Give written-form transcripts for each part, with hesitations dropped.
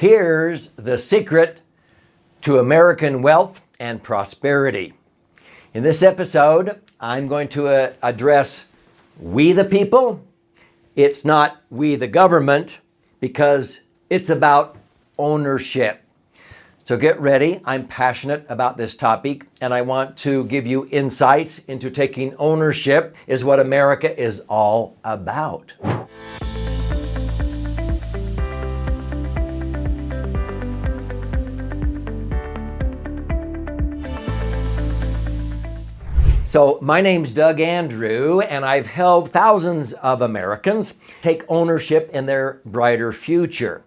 Here's the secret to American wealth and prosperity. In this episode, I'm going to address we the people. It's not we the government, because it's about ownership. So get ready. I'm passionate about this topic, and I want to give you insights into taking ownership is what America is all about. So my name's Doug Andrew, and I've helped thousands of Americans take ownership in their brighter future.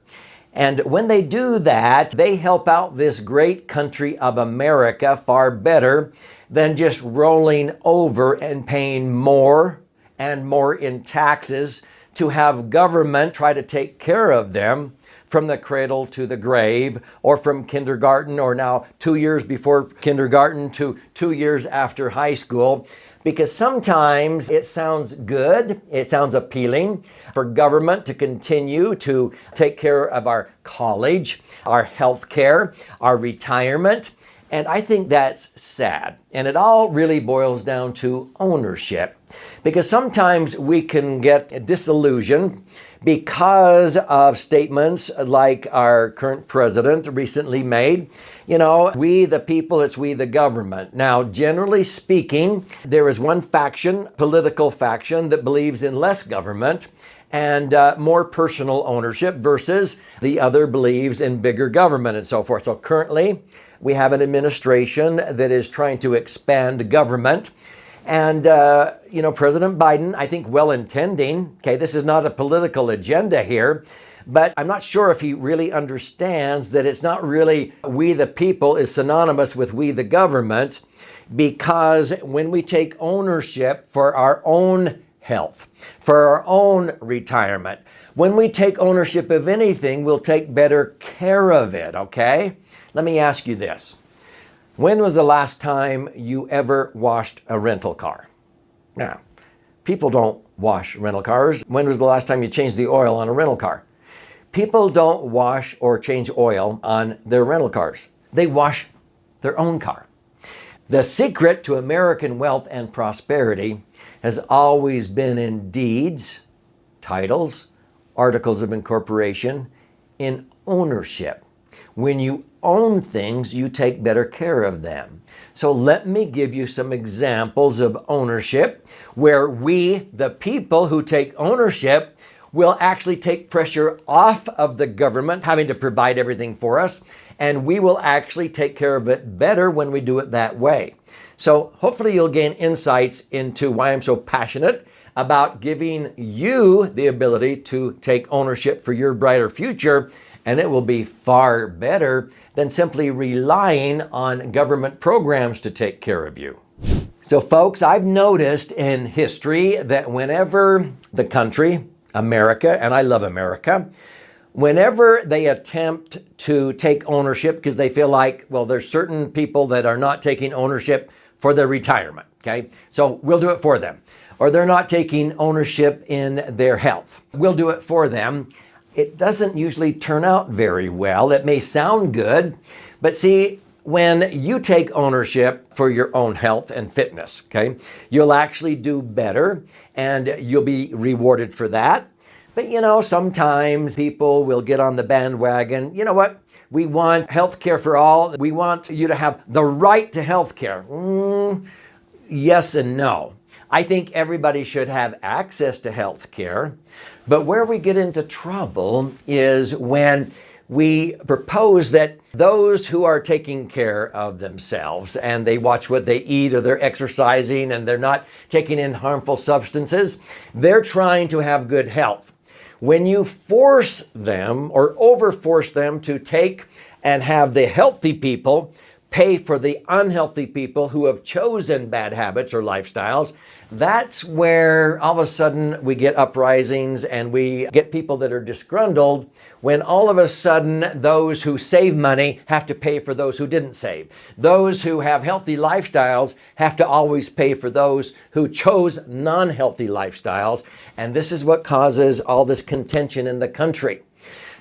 And when they do that, they help out this great country of America far better than just rolling over and paying more and more in taxes to have government try to take care of them from the cradle to the grave, or from kindergarten, or now 2 years before kindergarten to 2 years after high school. Because sometimes it sounds good, it sounds appealing for government to continue to take care of our college, our health care, our retirement. And I think that's sad. And it all really boils down to ownership. Because sometimes we can get disillusioned because of statements like our current president recently made. You know, we the people, it's we the government. Now, generally speaking, there is one faction, political faction, that believes in less government and more personal ownership, versus the other believes in bigger government and so forth. So currently, we have an administration that is trying to expand government. And, President Biden, I think well-intending, okay, this is not a political agenda here, but I'm not sure if he really understands that it's not really we the people is synonymous with we the government, because when we take ownership for our own health, for our own retirement, when we take ownership of anything, we'll take better care of it, okay? Let me ask you this. When was the last time you ever washed a rental car? Now, people don't wash rental cars. When was the last time you changed the oil on a rental car? People don't wash or change oil on their rental cars. They wash their own car. The secret to American wealth and prosperity has always been in deeds, titles, articles of incorporation, in ownership. When you own things, you take better care of them. So let me give you some examples of ownership where we, the people who take ownership, will actually take pressure off of the government having to provide everything for us, and we will actually take care of it better when we do it that way. So hopefully you'll gain insights into why I'm so passionate about giving you the ability to take ownership for your brighter future. And it will be far better than simply relying on government programs to take care of you. So folks, I've noticed in history that whenever the country, America, and I love America, whenever they attempt to take ownership because they feel like, well, there's certain people that are not taking ownership for their retirement, okay? So we'll do it for them. Or they're not taking ownership in their health. We'll do it for them. It doesn't usually turn out very well. It may sound good, but see, when you take ownership for your own health and fitness, okay, you'll actually do better and you'll be rewarded for that. But sometimes people will get on the bandwagon. You know what? We want health care for all. We want you to have the right to health care. Yes and no. I think everybody should have access to health care, but where we get into trouble is when we propose that those who are taking care of themselves and they watch what they eat, or they're exercising and they're not taking in harmful substances, they're trying to have good health. When you force them or overforce them to take and have the healthy people pay for the unhealthy people who have chosen bad habits or lifestyles, that's where all of a sudden we get uprisings and we get people that are disgruntled when all of a sudden those who save money have to pay for those who didn't save. Those who have healthy lifestyles have to always pay for those who chose non-healthy lifestyles. And this is what causes all this contention in the country.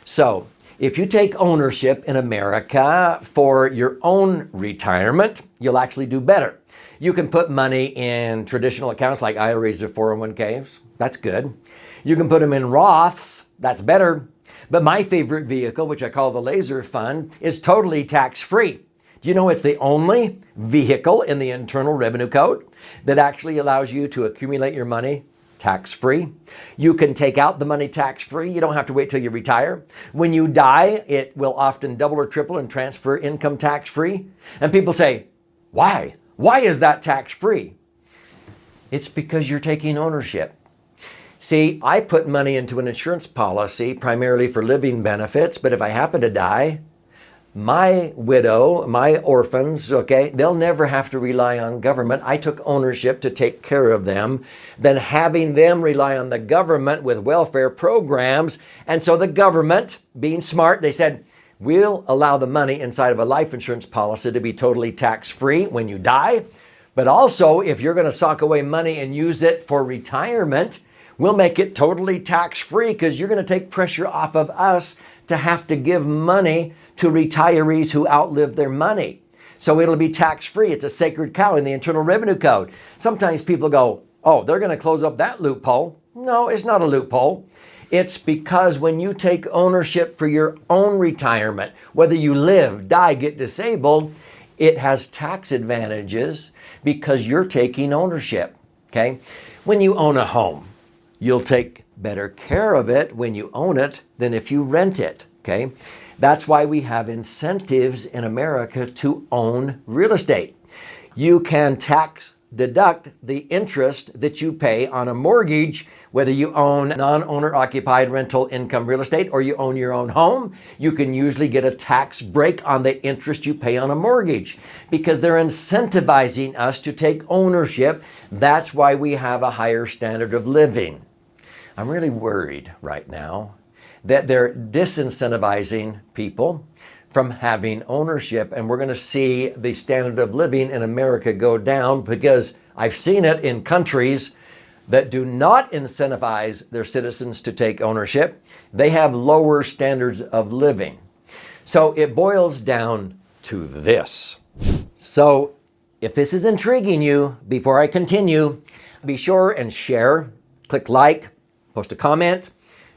So If you take ownership in America for your own retirement, you'll actually do better. You can put money in traditional accounts like IRAs or 401ks. That's good. You can put them in Roths. That's better. But my favorite vehicle, which I call the laser fund, is totally tax-free. Do you know it's the only vehicle in the Internal Revenue Code that actually allows you to accumulate your money tax-free? You can take out the money tax-free. You don't have to wait till you retire. When you die, it will often double or triple and transfer income tax-free. And people say, why? Why is that tax-free? It's because you're taking ownership. See, I put money into an insurance policy primarily for living benefits, but if I happen to die, my widow, my orphans, okay, they'll never have to rely on government. I took ownership to take care of them, than having them rely on the government with welfare programs. And so the government, being smart, they said, we'll allow the money inside of a life insurance policy to be totally tax-free when you die. But also, if you're going to sock away money and use it for retirement, we'll make it totally tax-free because you're going to take pressure off of us to have to give money to retirees who outlive their money. So it'll be tax-free. It's a sacred cow in the Internal Revenue Code. Sometimes people go, oh, they're going to close up that loophole. No, it's not a loophole. It's because when you take ownership for your own retirement, whether you live, die, get disabled, it has tax advantages because you're taking ownership, okay? When you own a home, you'll take better care of it when you own it than if you rent it, okay? That's why we have incentives in America to own real estate. You can tax deduct the interest that you pay on a mortgage, whether you own non-owner occupied rental income real estate or you own your own home. You can usually get a tax break on the interest you pay on a mortgage because they're incentivizing us to take ownership. That's why we have a higher standard of living. I'm really worried right now that they're disincentivizing people from having ownership, and we're going to see the standard of living in America go down because I've seen it in countries that do not incentivize their citizens to take ownership. They have lower standards of living. So it boils down to this. So if this is intriguing you, before I continue, be sure and share, click like, post a comment,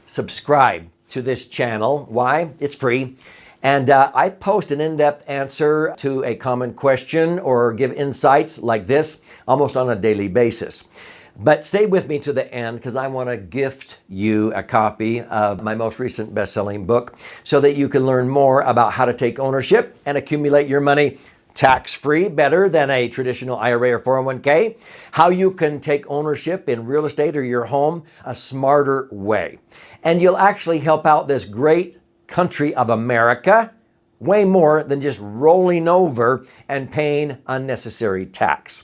subscribe to this channel. Why? It's free. And I post an in-depth answer to a common question or give insights like this almost on a daily basis. But stay with me to the end because I want to gift you a copy of my most recent best-selling book so that you can learn more about how to take ownership and accumulate your money tax-free, better than a traditional IRA or 401k, how you can take ownership in real estate or your home a smarter way. And you'll actually help out this great country of America way more than just rolling over and paying unnecessary tax.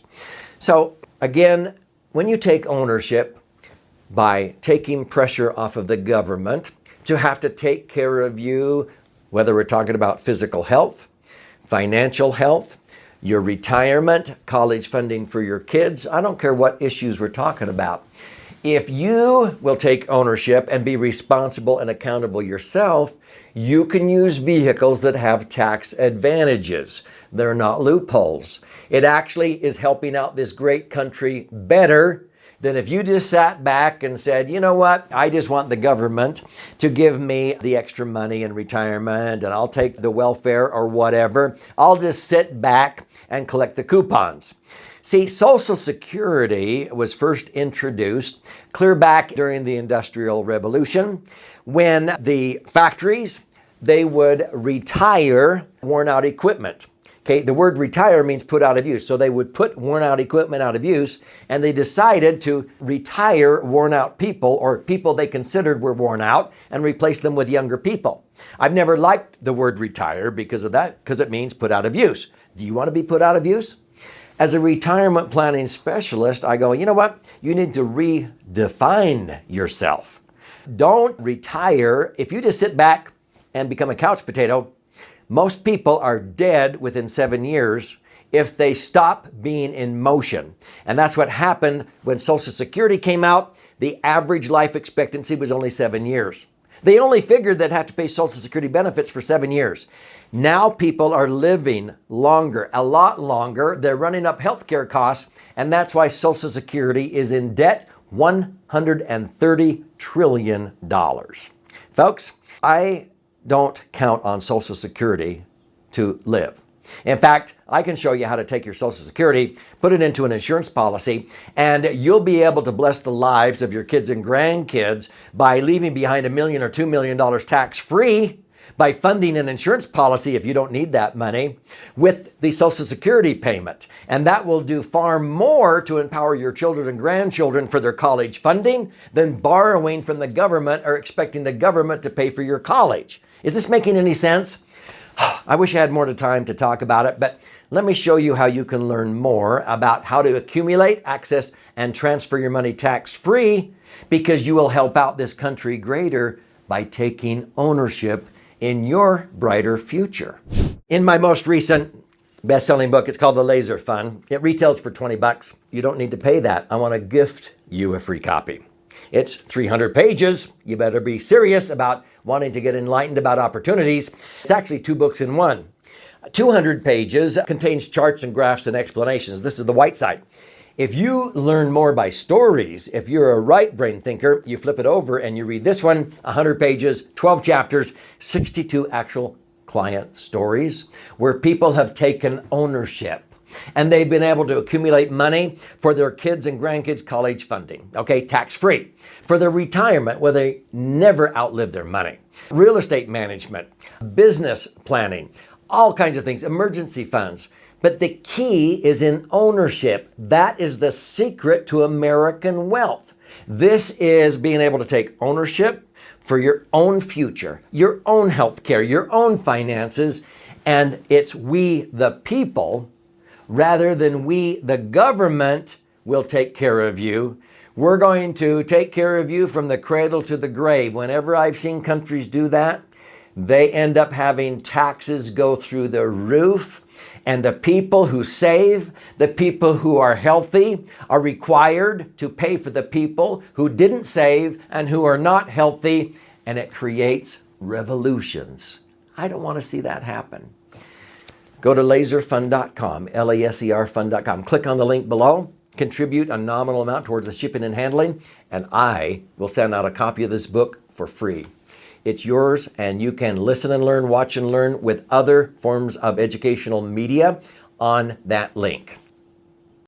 So again, when you take ownership by taking pressure off of the government to have to take care of you, whether we're talking about physical health, financial health, your retirement, college funding for your kids, I don't care what issues we're talking about. If you will take ownership and be responsible and accountable yourself, you can use vehicles that have tax advantages. They're not loopholes. It actually is helping out this great country better than if you just sat back and said, you know what, I just want the government to give me the extra money in retirement and I'll take the welfare or whatever. I'll just sit back and collect the coupons. See, Social Security was first introduced clear back during the Industrial Revolution when the factories, they would retire worn out equipment. Okay, the word retire means put out of use. So they would put worn out equipment out of use, and they decided to retire worn out people or people they considered were worn out and replace them with younger people. I've never liked the word retire because of that, because it means put out of use. Do you want to be put out of use? As a retirement planning specialist, I go, you know what? You need to redefine yourself. Don't retire. If you just sit back and become a couch potato, most people are dead within 7 years if they stop being in motion. And that's what happened when Social Security came out. The average life expectancy was only 7 years. They only figured they'd have to pay Social Security benefits for 7 years. Now people are living longer, a lot longer. They're running up healthcare costs, and that's why Social Security is in debt $130 trillion. Folks, I don't count on Social Security to live. In fact, I can show you how to take your Social Security, put it into an insurance policy, and you'll be able to bless the lives of your kids and grandkids by leaving behind $1 million or $2 million tax-free, by funding an insurance policy if you don't need that money, with the Social Security payment. And that will do far more to empower your children and grandchildren for their college funding than borrowing from the government or expecting the government to pay for your college. Is this making any sense? I wish I had more time to talk about it, but let me show you how you can learn more about how to accumulate, access, and transfer your money tax-free, because you will help out this country greater by taking ownership in your brighter future. In my most recent best-selling book, it's called The Laser Fund. It retails for $20. You don't need to pay that. I want to gift you a free copy. It's 300 pages. You better be serious about wanting to get enlightened about opportunities. It's actually 2 books in one. 200 pages contains charts and graphs and explanations. This is the white side. If you learn more by stories, if you're a right brain thinker, you flip it over and you read this one, 100 pages, 12 chapters, 62 actual client stories where people have taken ownership and they've been able to accumulate money for their kids' and grandkids' college funding, okay, tax-free, for their retirement where they never outlive their money, real estate management, business planning, all kinds of things, emergency funds. But the key is in ownership. That is the secret to American wealth. This is being able to take ownership for your own future, your own health care, your own finances, and it's we the people rather than we the government will take care of you. We're going to take care of you from the cradle to the grave. Whenever I've seen countries do that, they end up having taxes go through the roof. And the people who save, the people who are healthy, are required to pay for the people who didn't save and who are not healthy, and it creates revolutions. I don't want to see that happen. Go to laserfund.com, laserfund.com. Click on the link below, contribute a nominal amount towards the shipping and handling, and I will send out a copy of this book for free. It's yours, and you can listen and learn, watch and learn with other forms of educational media on that link.